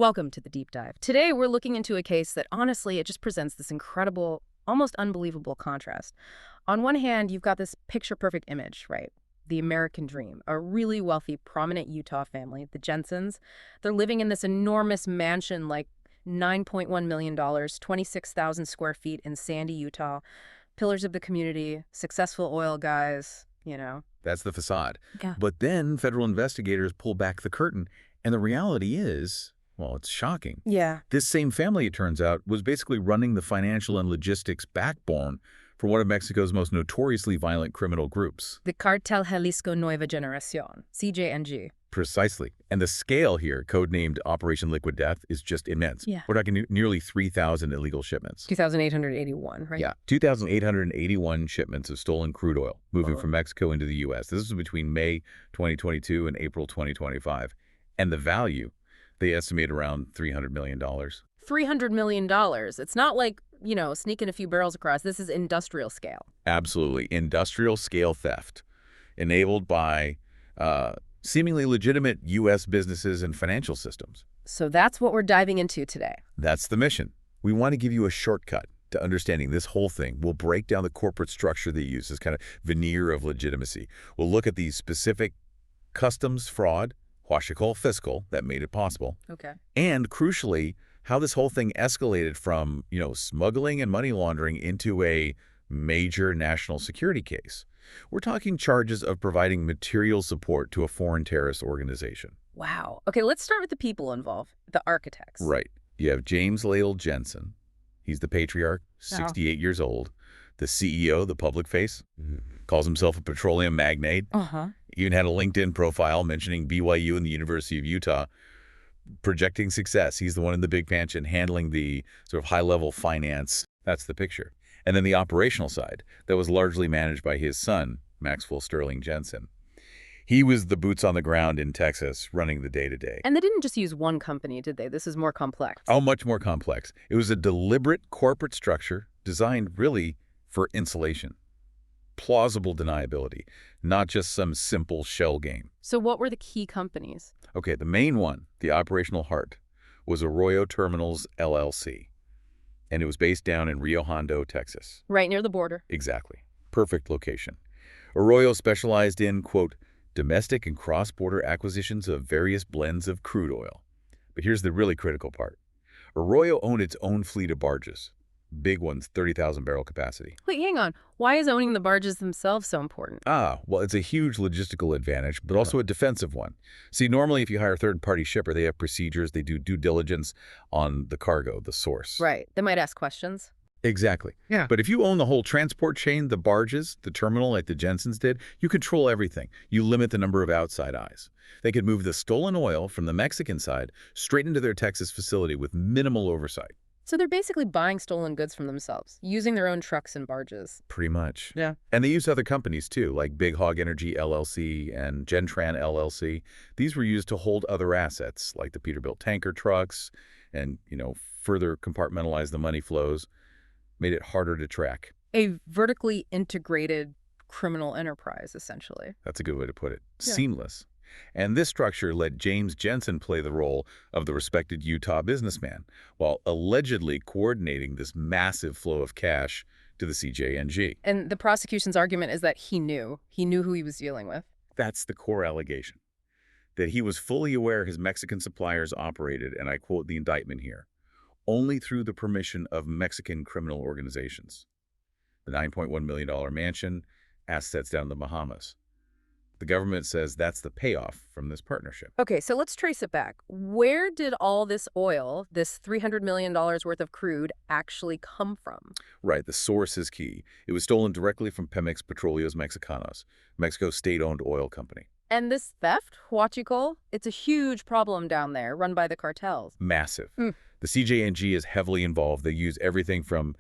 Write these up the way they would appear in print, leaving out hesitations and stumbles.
Welcome to the deep dive. Today, we're looking into a case that, honestly, it just presents this incredible, almost unbelievable contrast. On one hand, you've got this picture-perfect image, right? The American dream, a really wealthy, prominent Utah family, the Jensens. They're living in this enormous mansion, like $9.1 million, 26,000 square feet in Sandy, Utah. Pillars of the community, successful oil guys. That's the facade. Yeah. But then federal investigators pull back the curtain, and the reality is, well, it's shocking. Yeah. This same family, it turns out, was basically running the financial and logistics backbone for one of Mexico's most notoriously violent criminal groups. The Cartel Jalisco Nueva Generación, CJNG. Precisely. And the scale here, codenamed Operation Liquid Death, is just immense. Yeah. We're talking nearly 3,000 illegal shipments. 2,881, right? Yeah, 2,881 shipments of stolen crude oil moving from Mexico into the U.S. This is between May 2022 and April 2025. And the value, they estimate around $300 million. $300 million. It's not like, sneaking a few barrels across. This is industrial scale. Absolutely. Industrial scale theft enabled by seemingly legitimate U.S. businesses and financial systems. So that's what we're diving into today. That's the mission. We want to give you a shortcut to understanding this whole thing. We'll break down the corporate structure they use, this kind of veneer of legitimacy. We'll look at the specific customs fraud, what you call fiscal, that made it possible. Okay. And crucially, how this whole thing escalated from, smuggling and money laundering into a major national security case. We're talking charges of providing material support to a foreign terrorist organization. Wow. Okay, let's start with the people involved, the architects. Right. You have James Ladle Jensen. He's the patriarch, 68 years old. The CEO, the public face, calls himself a petroleum magnate. Even had a LinkedIn profile mentioning BYU and the University of Utah, projecting success. He's the one in the big mansion handling the sort of high-level finance. That's the picture. And then the operational side, that was largely managed by his son, Maxwell Sterling Jensen. He was the boots on the ground in Texas, running the day-to-day. And they didn't just use one company, did they? This is more complex. Oh, much more complex. It was a deliberate corporate structure designed really for insulation. Plausible deniability, not just some simple shell game. So what were the key companies? Okay, the main one, the operational heart, was Arroyo Terminals, LLC. And it was based down in Rio Hondo, Texas. Right near the border. Exactly. Perfect location. Arroyo specialized in, quote, domestic and cross-border acquisitions of various blends of crude oil. But here's the really critical part. Arroyo owned its own fleet of barges. Big ones, 30,000 barrel capacity. Wait, hang on. Why is owning the barges themselves so important? Well, it's a huge logistical advantage, but also a defensive one. See, normally if you hire a third-party shipper, they have procedures, they do due diligence on the cargo, the source. Right. They might ask questions. Exactly. Yeah. But if you own the whole transport chain, the barges, the terminal like the Jensens did, you control everything. You limit the number of outside eyes. They could move the stolen oil from the Mexican side straight into their Texas facility with minimal oversight. So they're basically buying stolen goods from themselves, using their own trucks and barges. Pretty much. Yeah. And they use other companies too, like Big Hog Energy LLC and Gentran LLC. These were used to hold other assets, like the Peterbilt tanker trucks, and, further compartmentalize the money flows, made it harder to track. A vertically integrated criminal enterprise, essentially. That's a good way to put it. Yeah. Seamless. And this structure let James Jensen play the role of the respected Utah businessman, while allegedly coordinating this massive flow of cash to the CJNG. And the prosecution's argument is that he knew who he was dealing with. That's the core allegation, that he was fully aware his Mexican suppliers operated, and I quote the indictment here, only through the permission of Mexican criminal organizations. The $9.1 million mansion, assets down in the Bahamas. The government says that's the payoff from this partnership. Okay, so let's trace it back. Where did all this oil, this $300 million worth of crude, actually come from? Right, the source is key. It was stolen directly from Pemex Petróleos Mexicanos, Mexico's state-owned oil company. And this theft, huachicoleo, it's a huge problem down there, run by the cartels. Massive. The CJNG is heavily involved. They use everything from,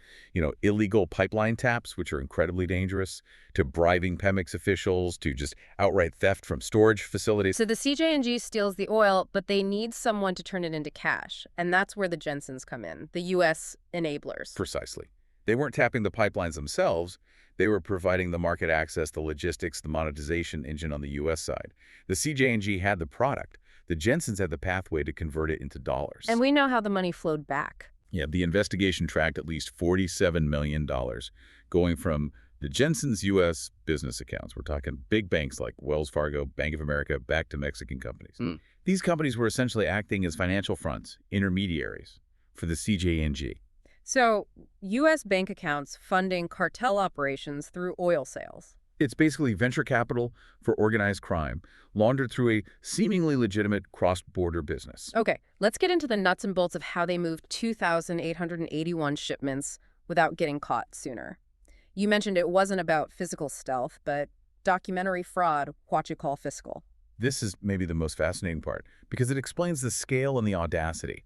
illegal pipeline taps, which are incredibly dangerous, to bribing Pemex officials, to just outright theft from storage facilities. So the CJNG steals the oil, but they need someone to turn it into cash. And that's where the Jensens come in, the U.S. enablers. Precisely. They weren't tapping the pipelines themselves. They were providing the market access, the logistics, the monetization engine on the U.S. side. The CJNG had the product. The Jensens had the pathway to convert it into dollars. And we know how the money flowed back. Yeah, the investigation tracked at least $47 million going from the Jensen's U.S. business accounts. We're talking big banks like Wells Fargo, Bank of America, back to Mexican companies. These companies were essentially acting as financial fronts, intermediaries, for the CJNG. So, U.S. bank accounts funding cartel operations through oil sales. It's basically venture capital for organized crime, laundered through a seemingly legitimate cross-border business. Okay, let's get into the nuts and bolts of how they moved 2,881 shipments without getting caught sooner. You mentioned it wasn't about physical stealth, but documentary fraud, what you call fiscal. This is maybe the most fascinating part, because it explains the scale and the audacity.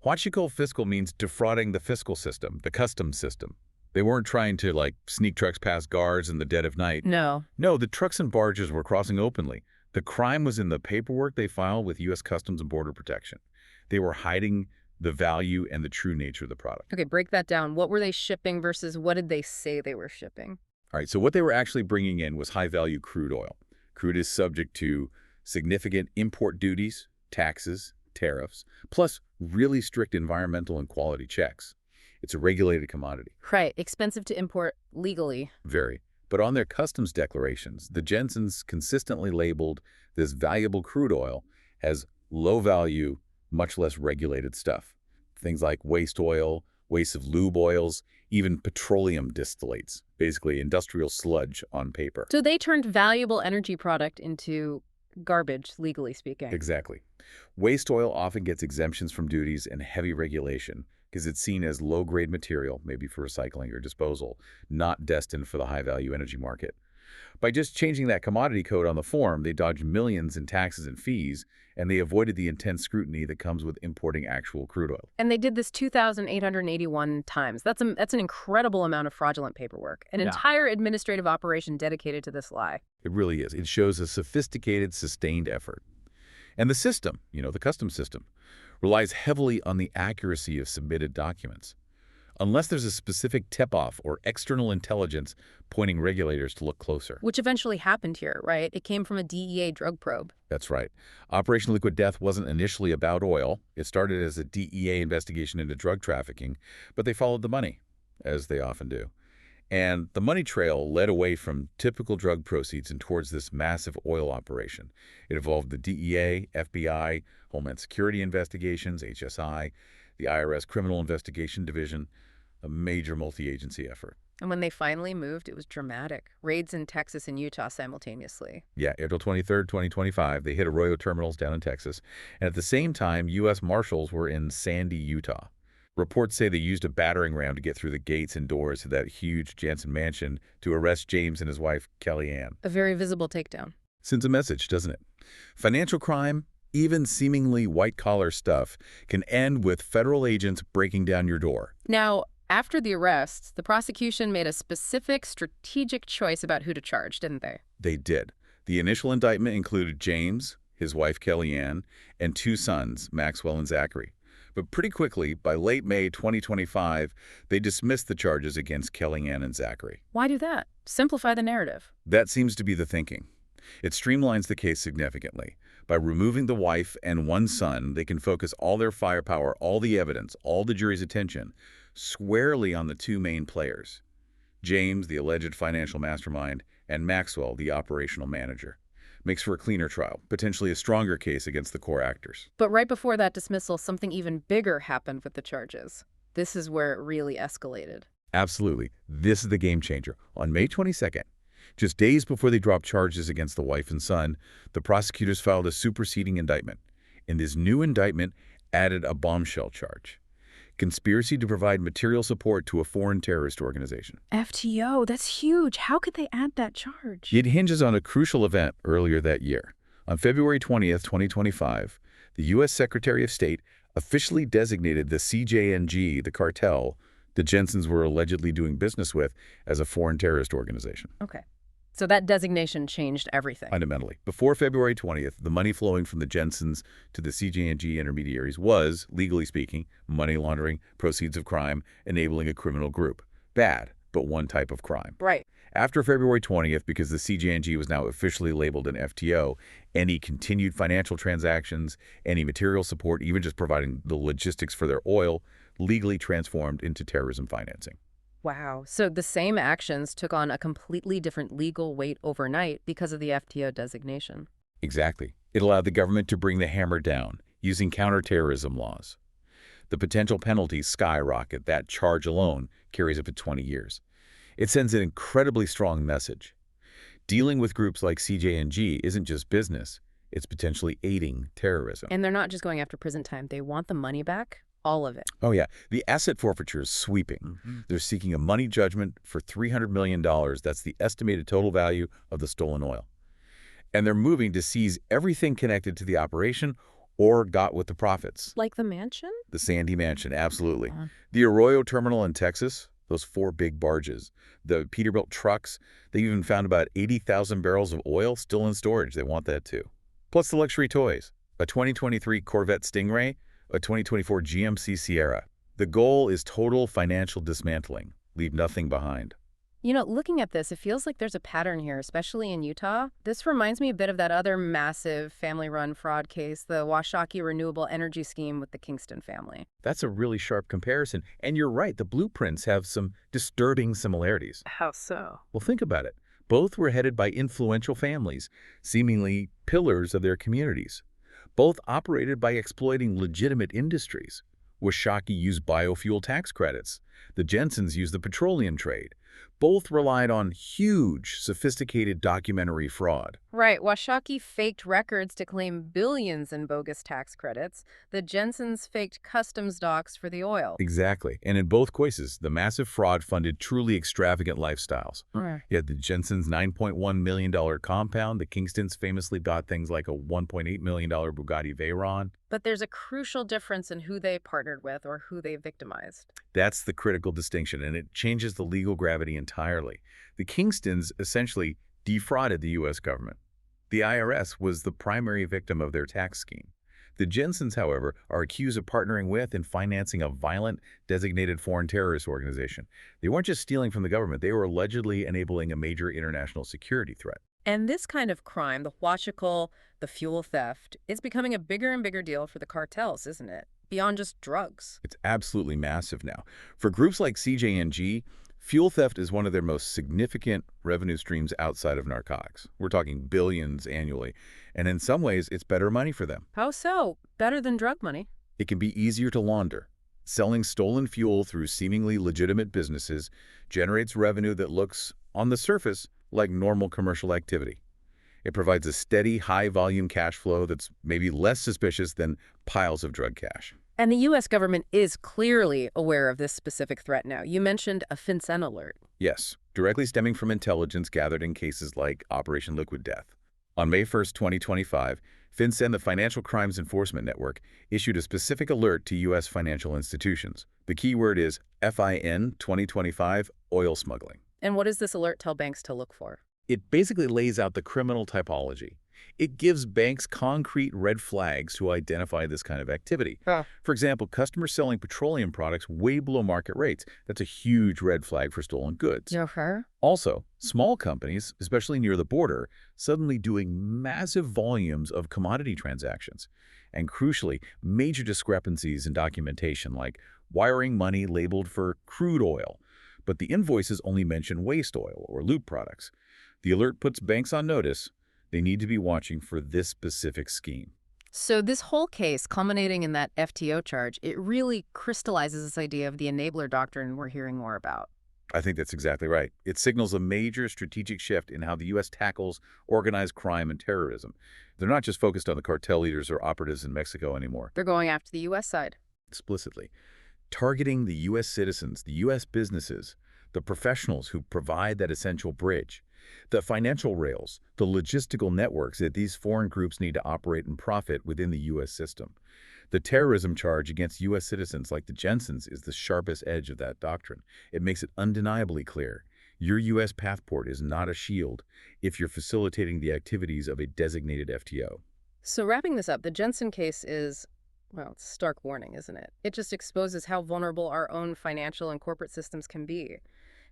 What you call fiscal means defrauding the fiscal system, the customs system. They weren't trying to, like, sneak trucks past guards in the dead of night. No. No, the trucks and barges were crossing openly. The crime was in the paperwork they filed with U.S. Customs and Border Protection. They were hiding the value and the true nature of the product. Okay, break that down. What were they shipping versus what did they say they were shipping? All right, so what they were actually bringing in was high-value crude oil. Crude is subject to significant import duties, taxes, tariffs, plus really strict environmental and quality checks. It's a regulated commodity. Right, expensive to import legally. Very. But on their customs declarations, the Jensens consistently labeled this valuable crude oil as low-value, much less regulated stuff. Things like waste oil, waste of lube oils, even petroleum distillates, basically industrial sludge on paper. So they turned valuable energy product into garbage, legally speaking. Exactly. Waste oil often gets exemptions from duties and heavy regulation because it's seen as low-grade material, maybe for recycling or disposal, not destined for the high-value energy market. By just changing that commodity code on the form, they dodged millions in taxes and fees, and they avoided the intense scrutiny that comes with importing actual crude oil. And they did this 2,881 times. That's an incredible amount of fraudulent paperwork. An entire administrative operation dedicated to this lie. It really is. It shows a sophisticated, sustained effort. And the system, the customs system, relies heavily on the accuracy of submitted documents. Unless there's a specific tip-off or external intelligence pointing regulators to look closer. Which eventually happened here, right? It came from a DEA drug probe. That's right. Operation Liquid Death wasn't initially about oil. It started as a DEA investigation into drug trafficking, but they followed the money, as they often do. And the money trail led away from typical drug proceeds and towards this massive oil operation. It involved the DEA, FBI, Homeland Security Investigations, HSI, the IRS Criminal Investigation Division, a major multi-agency effort. And when they finally moved, it was dramatic. Raids in Texas and Utah simultaneously. Yeah, April 23rd, 2025, they hit Arroyo terminals down in Texas. And at the same time, U.S. Marshals were in Sandy, Utah. Reports say they used a battering ram to get through the gates and doors to that huge Jensen mansion to arrest James and his wife, Kellyanne. A very visible takedown. Sends a message, doesn't it? Financial crime, even seemingly white-collar stuff, can end with federal agents breaking down your door. Now, after the arrests, the prosecution made a specific strategic choice about who to charge, didn't they? They did. The initial indictment included James, his wife Kellyanne, and two sons, Maxwell and Zachary. But pretty quickly, by late May 2025, they dismissed the charges against Kellyanne and Zachary. Why do that? Simplify the narrative. That seems to be the thinking. It streamlines the case significantly. By removing the wife and one son, they can focus all their firepower, all the evidence, all the jury's attention, squarely on the two main players. James, the alleged financial mastermind, and Maxwell, the operational manager. Makes for a cleaner trial, potentially a stronger case against the core actors. But right before that dismissal, something even bigger happened with the charges. This is where it really escalated. Absolutely. This is the game changer. On May 22nd, just days before they dropped charges against the wife and son, the prosecutors filed a superseding indictment. And this new indictment added a bombshell charge. Conspiracy to provide material support to a foreign terrorist organization. FTO, that's huge. How could they add that charge? It hinges on a crucial event earlier that year. On February 20th, 2025, the U.S. Secretary of State officially designated the CJNG, the cartel the Jensens were allegedly doing business with, as a foreign terrorist organization. Okay. So that designation changed everything. Fundamentally. Before February 20th, the money flowing from the Jensens to the CJNG intermediaries was, legally speaking, money laundering, proceeds of crime, enabling a criminal group. Bad, but one type of crime. Right. After February 20th, because the CJNG was now officially labeled an FTO, any continued financial transactions, any material support, even just providing the logistics for their oil, legally transformed into terrorism financing. Wow. So the same actions took on a completely different legal weight overnight because of the FTO designation. Exactly. It allowed the government to bring the hammer down using counterterrorism laws. The potential penalties skyrocket. That charge alone carries up to 20 years. It sends an incredibly strong message. Dealing with groups like CJNG isn't just business. It's potentially aiding terrorism. And they're not just going after prison time. They want the money back, all of it. Oh, yeah. The asset forfeiture is sweeping. They're seeking a money judgment for $300 million. That's the estimated total value of the stolen oil. And they're moving to seize everything connected to the operation or got with the profits. Like the mansion? The Sandy Mansion, absolutely. The Arroyo Terminal in Texas, those 4 big barges. The Peterbilt trucks, they even found about 80,000 barrels of oil still in storage. They want that too. Plus the luxury toys, a 2023 Corvette Stingray, a 2024 GMC Sierra. The goal is total financial dismantling. Leave nothing behind. You know, looking at this, it feels like there's a pattern here, especially in Utah. This reminds me a bit of that other massive family-run fraud case, the Washakie Renewable Energy Scheme with the Kingston family. That's a really sharp comparison. And you're right, the blueprints have some disturbing similarities. How so? Well, think about it. Both were headed by influential families, seemingly pillars of their communities. Both operated by exploiting legitimate industries. Washakie used biofuel tax credits. The Jensens used the petroleum trade. Both relied on huge, sophisticated documentary fraud. Right. Washakie faked records to claim billions in bogus tax credits. The Jensens faked customs docks for the oil. Exactly. And in both cases, the massive fraud funded truly extravagant lifestyles. Right. You had the Jensen's $9.1 million compound. The Kingstons famously got things like a $1.8 million Bugatti Veyron. But there's a crucial difference in who they partnered with or who they victimized. That's the critical distinction, and it changes the legal gravity entirely. The Kingstons essentially defrauded the U.S. government. The IRS was the primary victim of their tax scheme. The Jensens, however, are accused of partnering with and financing a violent, designated foreign terrorist organization. They weren't just stealing from the government. They were allegedly enabling a major international security threat. And this kind of crime, the huachical, the fuel theft, is becoming a bigger and bigger deal for the cartels, isn't it? Beyond just drugs. It's absolutely massive now. For groups like CJNG, fuel theft is one of their most significant revenue streams outside of narcotics. We're talking billions annually. And in some ways, it's better money for them. How so? Better than drug money? It can be easier to launder. Selling stolen fuel through seemingly legitimate businesses generates revenue that looks, on the surface, like normal commercial activity. It provides a steady, high-volume cash flow that's maybe less suspicious than piles of drug cash. And the U.S. government is clearly aware of this specific threat now. You mentioned a FinCEN alert. Yes, directly stemming from intelligence gathered in cases like Operation Liquid Death. On May 1, 2025, FinCEN, the Financial Crimes Enforcement Network, issued a specific alert to U.S. financial institutions. The key word is FIN 2025 oil smuggling. And what does this alert tell banks to look for? It basically lays out the criminal typology. It gives banks concrete red flags to identify this kind of activity. For example, customers selling petroleum products way below market rates. That's a huge red flag for stolen goods. Also, small companies, especially near the border, suddenly doing massive volumes of commodity transactions. And crucially, major discrepancies in documentation, like wiring money labeled for crude oil, but the invoices only mention waste oil or lube products. The alert puts banks on notice. They need to be watching for this specific scheme. So this whole case, culminating in that FTO charge, it really crystallizes this idea of the enabler doctrine we're hearing more about. I think that's exactly right. It signals a major strategic shift in how the U.S. tackles organized crime and terrorism. They're not just focused on the cartel leaders or operatives in Mexico anymore. They're going after the U.S. side. Explicitly. Targeting the U.S. citizens, the U.S. businesses, the professionals who provide that essential bridge, the financial rails, the logistical networks that these foreign groups need to operate and profit within the U.S. system. The terrorism charge against U.S. citizens like the Jensens is the sharpest edge of that doctrine. It makes it undeniably clear. Your U.S. passport is not a shield if you're facilitating the activities of a designated FTO. So wrapping this up, the Jensen case is, well, it's a stark warning, isn't it? It just exposes how vulnerable our own financial and corporate systems can be.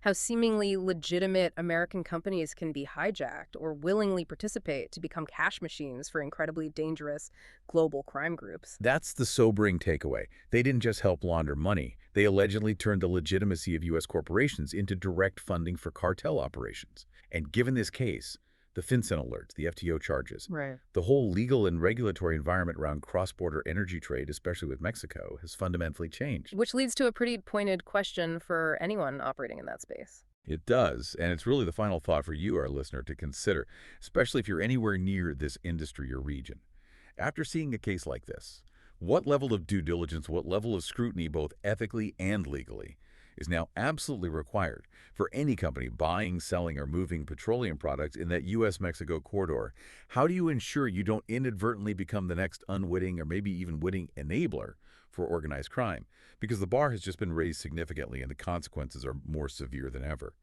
how seemingly legitimate American companies can be hijacked or willingly participate to become cash machines for incredibly dangerous global crime groups. That's the sobering takeaway. They didn't just help launder money. They allegedly turned the legitimacy of U.S. corporations into direct funding for cartel operations. And given this case, the FinCEN alerts, the FTO charges, Right. the whole legal and regulatory environment around cross-border energy trade, especially with Mexico, has fundamentally changed. Which leads to a pretty pointed question for anyone operating in that space. It does, and it's really the final thought for you, our listener, to consider, especially if you're anywhere near this industry or region. After seeing a case like this, what level of due diligence, what level of scrutiny, both ethically and legally, is now absolutely required for any company buying, selling, or moving petroleum products in that U.S.-Mexico corridor? How do you ensure you don't inadvertently become the next unwitting or maybe even witting enabler for organized crime? Because the bar has just been raised significantly and the consequences are more severe than ever.